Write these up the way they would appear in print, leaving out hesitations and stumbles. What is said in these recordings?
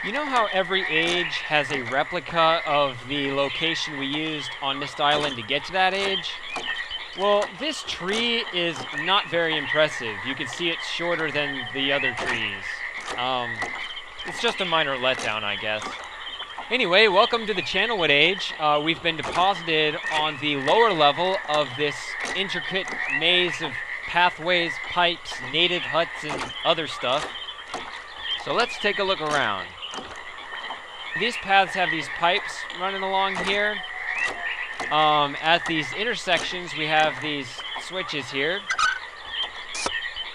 You know how every age has a replica of the location we used on Myst Island to get to that age? Well, this tree is not very impressive. You can see it's shorter than the other trees. It's just a minor letdown, I guess. Anyway, welcome to the Channelwood Age. We've been deposited on the lower level of this intricate maze of pathways, pipes, native huts, and other stuff. So let's take a look around. These paths have these pipes running along here. At these intersections, we have these switches here.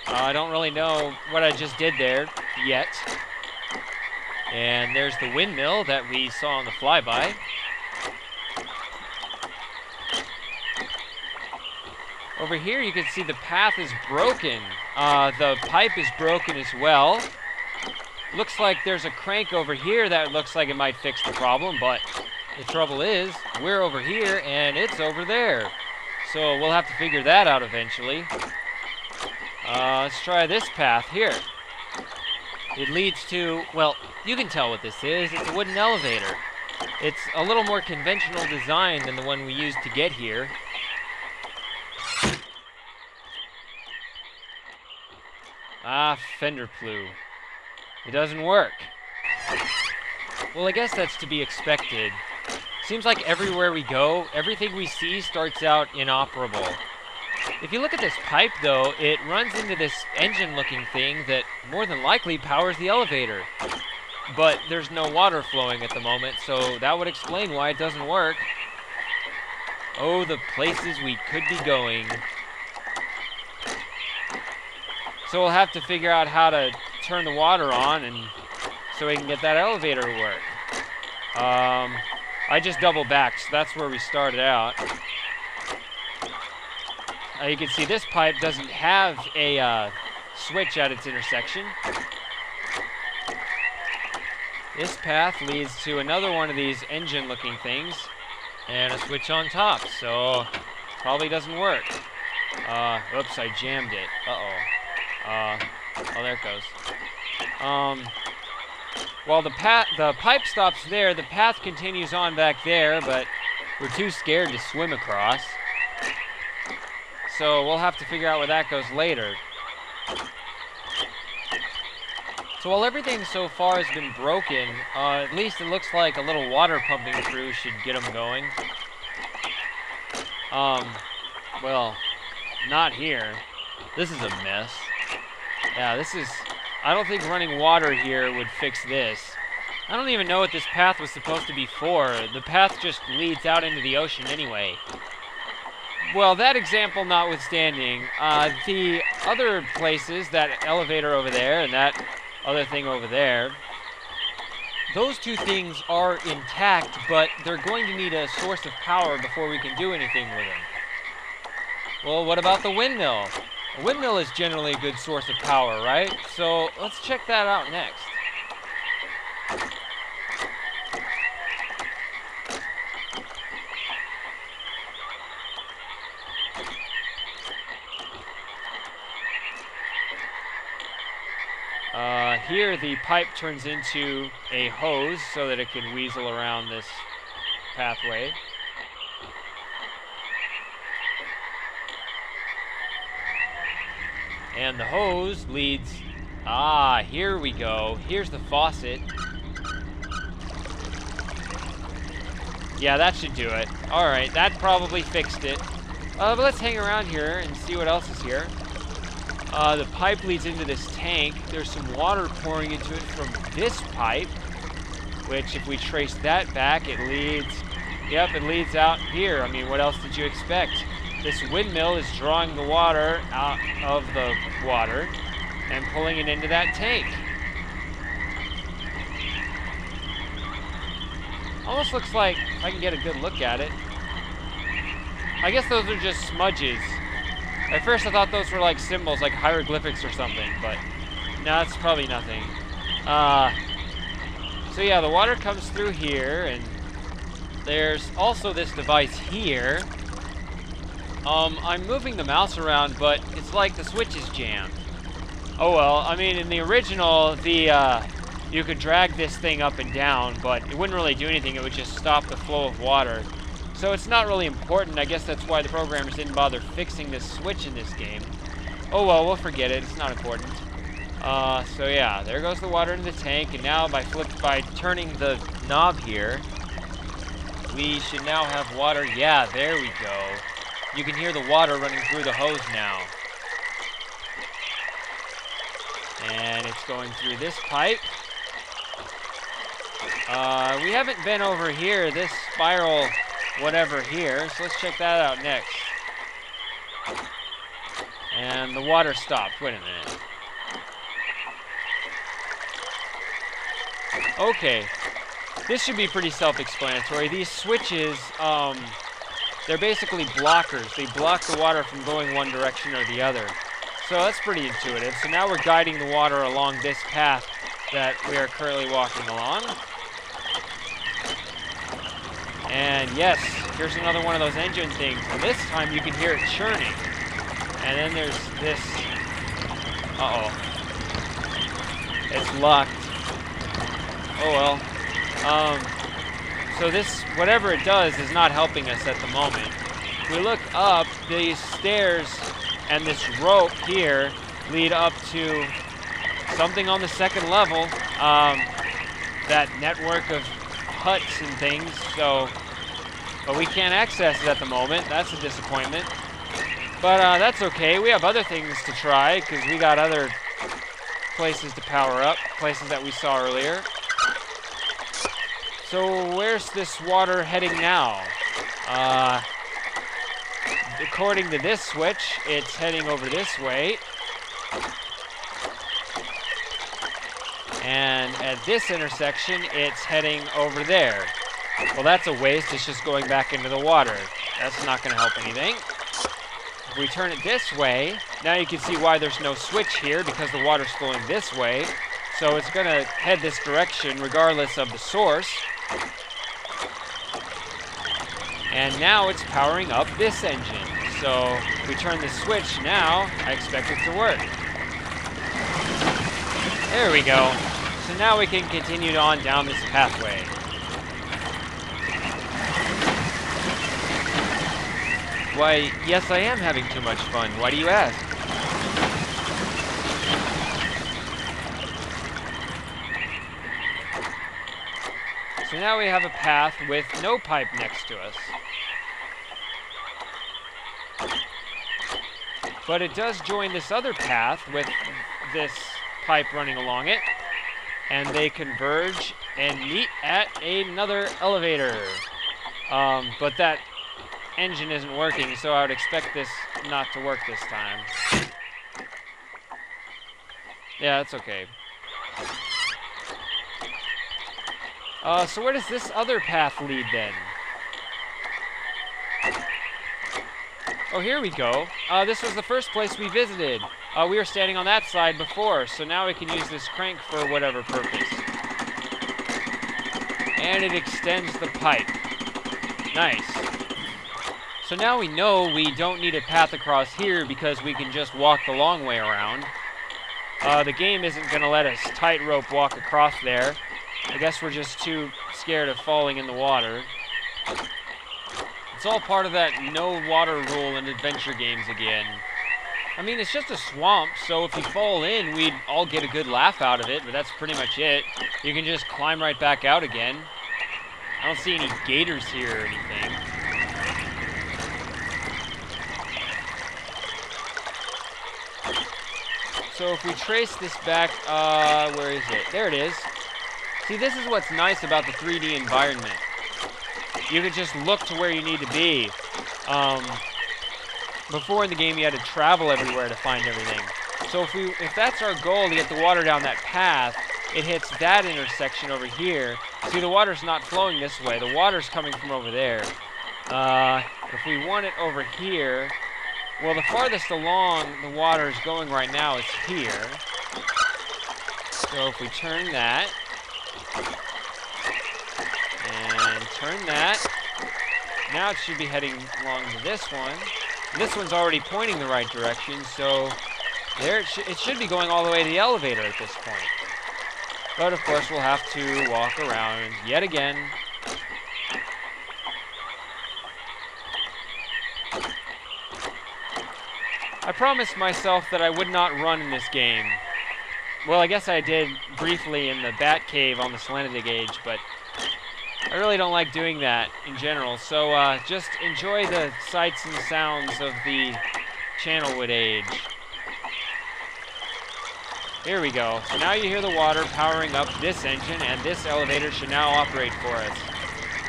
I don't really know what I just did there yet. And there's the windmill that we saw on the flyby. Over here, you can see the path is broken. The pipe is broken as well. Looks like there's a crank over here that looks like it might fix the problem, but the trouble is, we're over here and it's over there. So we'll have to figure that out eventually. Let's try this path here. It leads to, well, you can tell what this is. It's a wooden elevator. It's a little more conventional design than the one we used to get here. Ah, fender flew. It doesn't work. Well, I guess that's to be expected. Seems like everywhere we go, everything we see starts out inoperable. If you look at this pipe, though, it runs into this engine-looking thing that more than likely powers the elevator. But there's no water flowing at the moment, so that would explain why it doesn't work. Oh, the places we could be going. So we'll have to figure out how to turn the water on and so we can get that elevator to work. I just double backed, so that's where we started out. You can see this pipe doesn't have a switch at its intersection. This path leads to another one of these engine-looking things and a switch on top, so probably doesn't work. Oops, I jammed it. Uh-oh. Oh, there it goes. While the pipe stops there, the path continues on back there, but we're too scared to swim across. So we'll have to figure out where that goes later. So while everything so far has been broken, at least it looks like a little water pumping crew should get them going. Well, not here. This is a mess. Yeah, this is... I don't think running water here would fix this. I don't even know what this path was supposed to be for. The path just leads out into the ocean anyway. Well, that example notwithstanding, the other places, that elevator over there and that other thing over there, those two things are intact, but they're going to need a source of power before we can do anything with them. Well, what about the windmill? A windmill is generally a good source of power, right? So let's check that out next. Here the pipe turns into a hose so that it can weasel around this pathway. And the hose leads... Ah, here we go. Here's the faucet. Yeah, that should do it. Alright, that probably fixed it. But let's hang around here and see what else is here. The pipe leads into this tank. There's some water pouring into it from this pipe, which if we trace that back, it leads... Yep, it leads out here. I mean, what else did you expect? This windmill is drawing the water out of the water and pulling it into that tank. Almost looks like, if I can get a good look at it, I guess those are just smudges. At first I thought those were like symbols, like hieroglyphics or something, but no, it's probably nothing. So yeah, the water comes through here, and there's also this device here. I'm moving the mouse around, but it's like the switch is jammed. Oh well, I mean, in the original, the you could drag this thing up and down, but it wouldn't really do anything. It would just stop the flow of water. So it's not really important. I guess that's why the programmers didn't bother fixing this switch in this game. Oh well, we'll forget it. It's not important. So yeah, there goes the water in the tank, and now by turning the knob here, we should now have water. Yeah, there we go. You can hear the water running through the hose now. And it's going through this pipe. We haven't been over here, this spiral whatever here, so let's check that out next. And the water stopped. Wait a minute. Okay. This should be pretty self-explanatory. These switches, they're basically blockers. They block the water from going one direction or the other. So that's pretty intuitive. So now we're guiding the water along this path that we are currently walking along. And yes, here's another one of those engine things. And this time you can hear it churning. And then there's this. Uh-oh. It's locked. Oh well. So this, whatever it does, is not helping us at the moment. If we look up, these stairs and this rope here lead up to something on the second level. That network of huts and things, but we can't access it at the moment. That's a disappointment. But that's okay. We have other things to try, because we got other places to power up, places that we saw earlier. So where's this water heading now? According to this switch, it's heading over this way. And at this intersection, it's heading over there. Well, that's a waste. It's just going back into the water. That's not going to help anything. If we turn it this way, now you can see why there's no switch here, because the water's flowing this way. So it's going to head this direction regardless of the source. And now it's powering up this engine. So if we turn the switch now, I expect it to work. There we go. So now we can continue on down this pathway. Why, yes, I am having too much fun. Why do you ask? So now we have a path with no pipe next to us. But it does join this other path with this pipe running along it. And they converge and meet at another elevator. But that engine isn't working, so I would expect this not to work this time. Yeah, that's okay. So where does this other path lead then? Oh, here we go. This was the first place we visited. We were standing on that side before, so now we can use this crank for whatever purpose. And it extends the pipe. Nice. So now we know we don't need a path across here because we can just walk the long way around. The game isn't going to let us tightrope walk across there. I guess we're just too scared of falling in the water. It's all part of that no water rule in adventure games again. I mean, it's just a swamp, so if you fall in, we'd all get a good laugh out of it, but that's pretty much it. You can just climb right back out again. I don't see any gators here or anything. So if we trace this back, where is it? There it is. See, this is what's nice about the 3D environment. You can just look to where you need to be. Before in the game, you had to travel everywhere to find everything. So if that's our goal, to get the water down that path, it hits that intersection over here. See, the water's not flowing this way. The water's coming from over there. If we want it over here, well, the farthest along the water is going right now is here. So if we turn that, and turn that, now it should be heading along to this one. This one's already pointing the right direction, so there it should be going all the way to the elevator at this point. But of course, we'll have to walk around yet again. I promised myself that I would not run in this game. Well, I guess I did briefly in the Bat Cave on the Selenidig Age, but I really don't like doing that in general. So just enjoy the sights and sounds of the Channelwood Age. Here we go. So now you hear the water powering up this engine, and this elevator should now operate for us.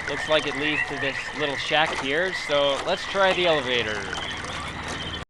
Looks like it leads to this little shack here, so let's try the elevator.